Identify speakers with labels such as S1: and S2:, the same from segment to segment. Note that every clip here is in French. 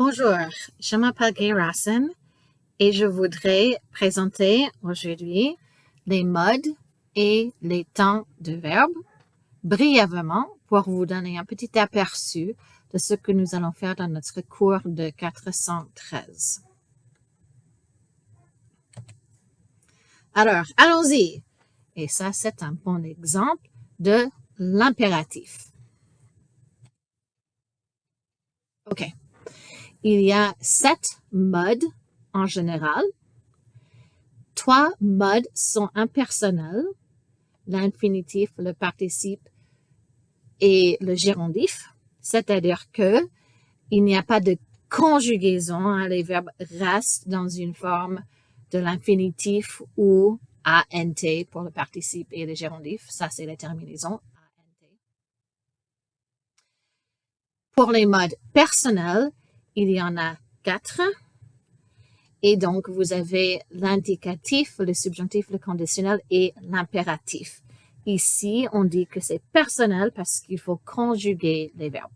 S1: Bonjour, je m'appelle Gay Rassen et je voudrais présenter aujourd'hui les modes et les temps de verbe brièvement pour vous donner un petit aperçu de ce que nous allons faire dans notre cours de 413. Alors, allons-y. Et ça, c'est un bon exemple de l'impératif. OK. Il y a 7 modes en général. 3 modes sont impersonnels, l'infinitif, le participe et le gérondif, c'est-à-dire que il n'y a pas de conjugaison, hein, les verbes restent dans une forme de l'infinitif ou ANT pour le participe et le gérondif, ça c'est la terminaison ANT. Pour les modes personnels, il y en a 4. Et donc, vous avez l'indicatif, le subjonctif, le conditionnel et l'impératif. Ici, on dit que c'est personnel parce qu'il faut conjuguer les verbes.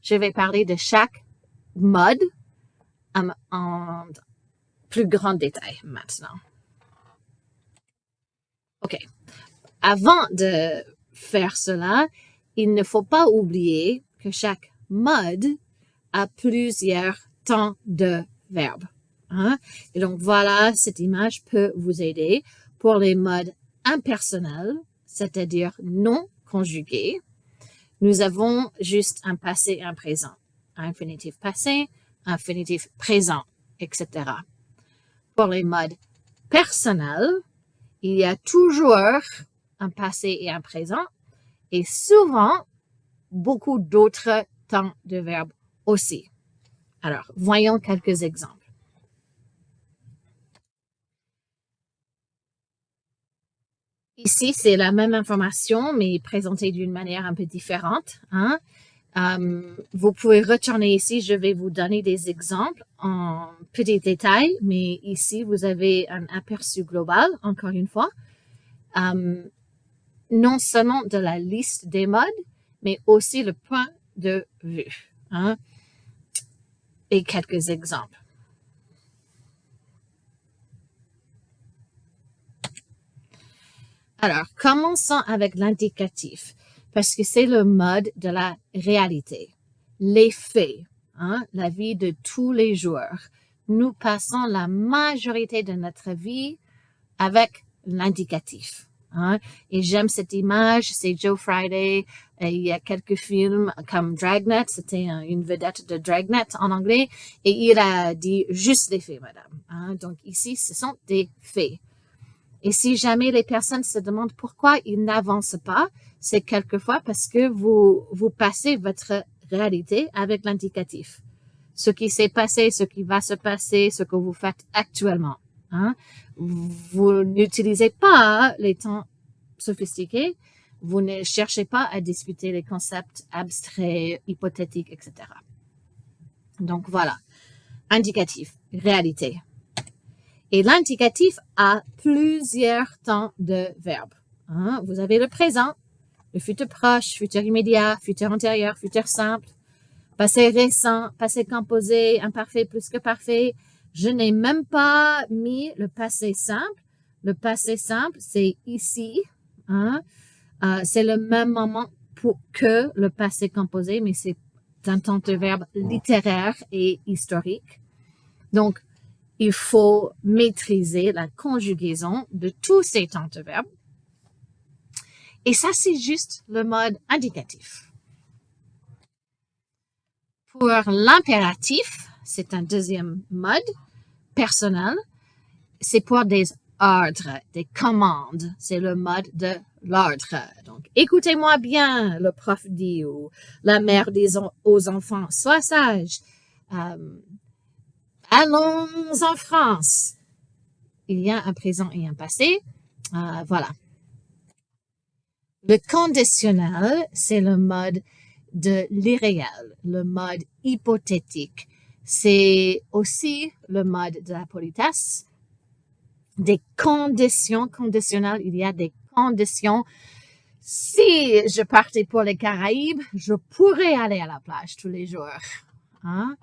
S1: Je vais parler de chaque mode en plus grand détail maintenant. OK. Avant de faire cela, il ne faut pas oublier que chaque mode a plusieurs temps de verbe. Hein? Et donc, voilà, cette image peut vous aider pour les modes impersonnels, c'est-à-dire non conjugués. Nous avons juste un passé et un présent. Infinitif passé, infinitif présent, etc. Pour les modes personnels, il y a toujours un passé et un présent et souvent beaucoup d'autres temps de verbe aussi. Alors, voyons quelques exemples. Ici, c'est la même information, mais présentée d'une manière un peu différente. Hein? Vous pouvez retourner ici, je vais vous donner des exemples en petits détails, mais ici, vous avez un aperçu global, encore une fois. Non seulement de la liste des modes, mais aussi le point de vue. Hein? Et quelques exemples. Alors, commençons avec l'indicatif, parce que c'est le mode de la réalité, les faits, hein, la vie de tous les jours. Nous passons la majorité de notre vie avec l'indicatif. Hein. Et j'aime cette image, c'est Joe Friday. Et il y a quelques films comme Dragnet, c'était une vedette de Dragnet en anglais, et il a dit juste des faits, madame. Hein. Donc ici, ce sont des faits. Et si jamais les personnes se demandent pourquoi ils n'avancent pas, c'est quelquefois parce que vous passez votre réalité avec l'indicatif. Ce qui s'est passé, ce qui va se passer, ce que vous faites actuellement. Hein? Vous n'utilisez pas les temps sophistiqués. Vous ne cherchez pas à discuter les concepts abstraits, hypothétiques, etc. Donc voilà. Indicatif, réalité. Et l'indicatif a plusieurs temps de verbe. Hein? Vous avez le présent, le futur proche, futur immédiat, futur antérieur, futur simple, passé récent, passé composé, imparfait plus que parfait. Je n'ai même pas mis le passé simple. Le passé simple, c'est ici. Hein? C'est le même moment que le passé composé, mais c'est un temps de verbe littéraire et historique. Donc, il faut maîtriser la conjugaison de tous ces temps de verbe. Et ça, c'est juste le mode indicatif. Pour l'impératif, c'est un deuxième mode personnel. C'est pour des ordres, des commandes. C'est le mode de l'ordre. Donc, écoutez-moi bien, le prof dit, ou la mère dit aux enfants, sois sage. Allons en France. Il y a un présent et un passé. Voilà. Le conditionnel, c'est le mode de l'irréel, le mode hypothétique. C'est aussi le mode de la politesse. Des conditions conditionnelles, il y a des conditions. Si je partais pour les Caraïbes, je pourrais aller à la plage tous les jours. Hein?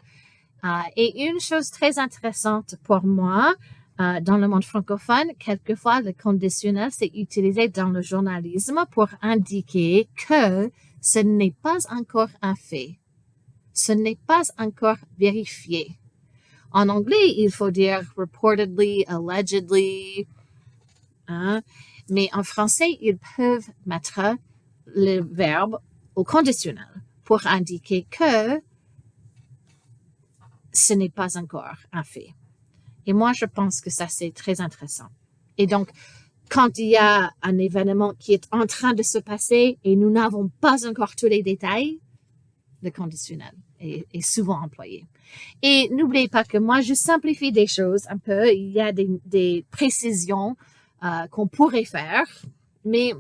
S1: Et une chose très intéressante pour moi, dans le monde francophone, quelquefois le conditionnel c'est utilisé dans le journalisme pour indiquer que ce n'est pas encore un fait. Ce n'est pas encore vérifié. En anglais, il faut dire reportedly, allegedly. Hein? Mais en français, ils peuvent mettre le verbe au conditionnel pour indiquer que ce n'est pas encore un fait. Et moi, je pense que ça, c'est très intéressant. Et donc, quand il y a un événement qui est en train de se passer et nous n'avons pas encore tous les détails, le conditionnel est souvent employé. Et n'oubliez pas que moi, je simplifie des choses un peu. Il y a des précisions qu'on pourrait faire, mais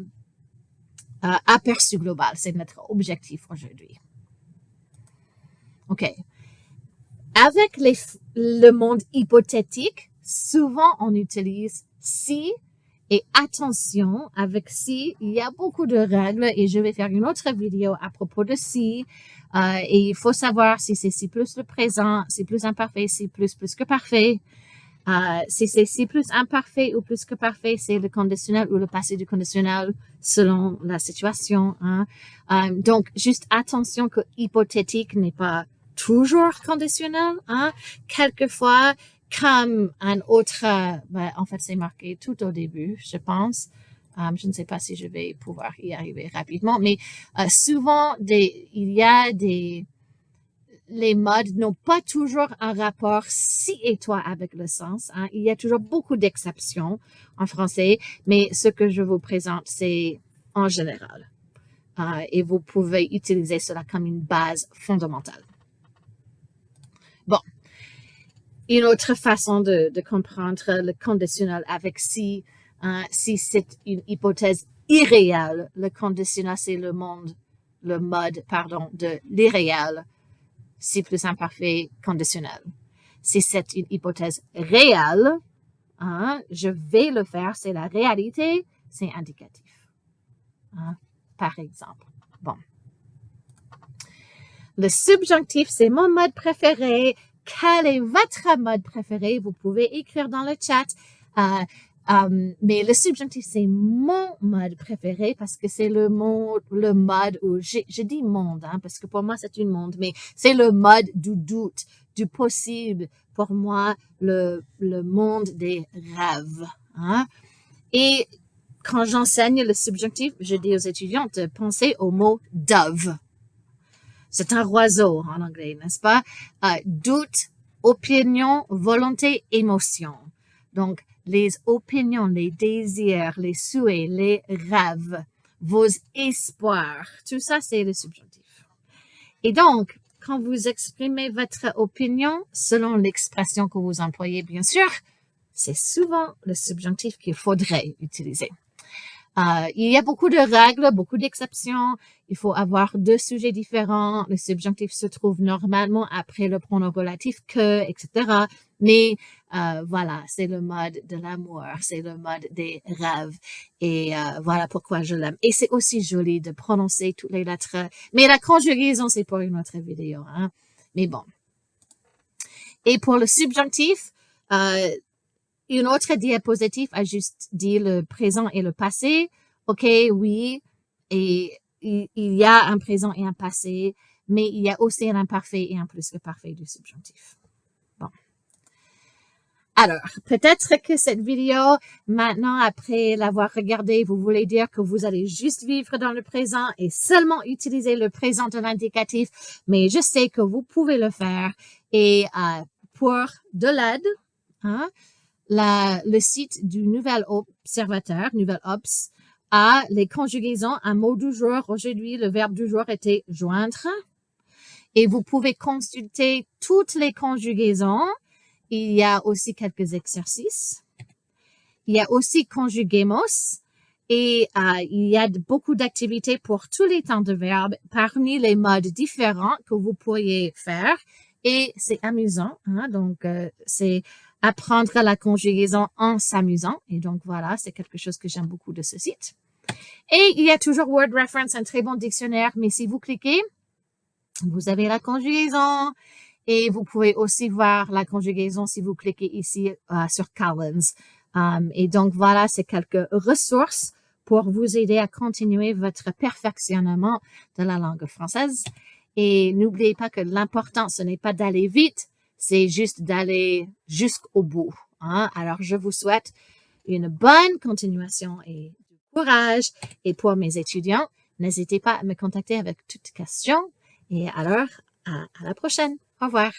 S1: aperçu global, c'est notre objectif aujourd'hui. OK. Avec le monde hypothétique, souvent on utilise si et attention, avec si, il y a beaucoup de règles et je vais faire une autre vidéo à propos de si. Et il faut savoir si c'est si plus le présent, si plus imparfait, si plus que parfait. Si c'est si plus imparfait ou plus que parfait, c'est le conditionnel ou le passé du conditionnel selon la situation. Hein. Donc, juste attention que hypothétique n'est pas toujours conditionnel. Hein. Quelquefois, comme un autre, en fait, c'est marqué tout au début, je pense. Je ne sais pas si je vais pouvoir y arriver rapidement, mais souvent, les modes n'ont pas toujours un rapport si étroit avec le sens. Hein. Il y a toujours beaucoup d'exceptions en français, mais ce que je vous présente, c'est en général. Et vous pouvez utiliser cela comme une base fondamentale. Bon. Une autre façon de comprendre le conditionnel avec si c'est une hypothèse irréelle, le conditionnel, c'est le mode, de l'irréel. Si plus imparfait, conditionnel. Si c'est une hypothèse réelle, je vais le faire, c'est la réalité, c'est indicatif. Par exemple. Bon. Le subjonctif, c'est mon mode préféré. Quel est votre mode préféré? Vous pouvez écrire dans le chat. Mais le subjonctif, c'est mon mode préféré parce que c'est le mode où je dis monde, parce que pour moi, c'est une monde, mais c'est le mode du doute, du possible. Pour moi, le monde des rêves. Hein? Et quand j'enseigne le subjonctif, je dis aux étudiants de penser au mot dove. C'est un oiseau en anglais, n'est-ce pas? Doute, opinion, volonté, émotion. Donc, les opinions, les désirs, les souhaits, les rêves, vos espoirs, tout ça, c'est le subjonctif. Et donc, quand vous exprimez votre opinion, selon l'expression que vous employez, bien sûr, c'est souvent le subjonctif qu'il faudrait utiliser. Il y a beaucoup de règles, beaucoup d'exceptions. Il faut avoir deux sujets différents. Le subjonctif se trouve normalement après le pronom relatif que, etc. Mais voilà, c'est le mode de l'amour, c'est le mode des rêves. Et voilà pourquoi je l'aime. Et c'est aussi joli de prononcer toutes les lettres. Mais la conjugaison, c'est pour une autre vidéo. Hein? Mais bon. Et pour le subjonctif, une autre diapositive a juste dit le présent et le passé. OK, oui, et il y a un présent et un passé, mais il y a aussi un imparfait et un plus que parfait du subjonctif. Bon. Alors, peut-être que cette vidéo, maintenant, après l'avoir regardée, vous voulez dire que vous allez juste vivre dans le présent et seulement utiliser le présent de l'indicatif, mais je sais que vous pouvez le faire. Et pour de l'aide, le site du Nouvel Observateur, Nouvel Obs, a les conjugaisons, un mot du jour. Aujourd'hui, le verbe du jour était joindre. Et vous pouvez consulter toutes les conjugaisons. Il y a aussi quelques exercices. Il y a aussi conjuguemos. Et il y a beaucoup d'activités pour tous les temps de verbe parmi les modes différents que vous pourriez faire. Et c'est amusant. Donc, c'est apprendre la conjugaison en s'amusant. Et donc, voilà, c'est quelque chose que j'aime beaucoup de ce site. Et il y a toujours Word Reference, un très bon dictionnaire, mais si vous cliquez, vous avez la conjugaison et vous pouvez aussi voir la conjugaison si vous cliquez ici sur Collins. Et donc, voilà, c'est quelques ressources pour vous aider à continuer votre perfectionnement de la langue française. Et n'oubliez pas que l'important, ce n'est pas d'aller vite, c'est juste d'aller jusqu'au bout. Hein? Alors, je vous souhaite une bonne continuation et du courage. Et pour mes étudiants, n'hésitez pas à me contacter avec toutes questions. Et alors, à la prochaine. Au revoir.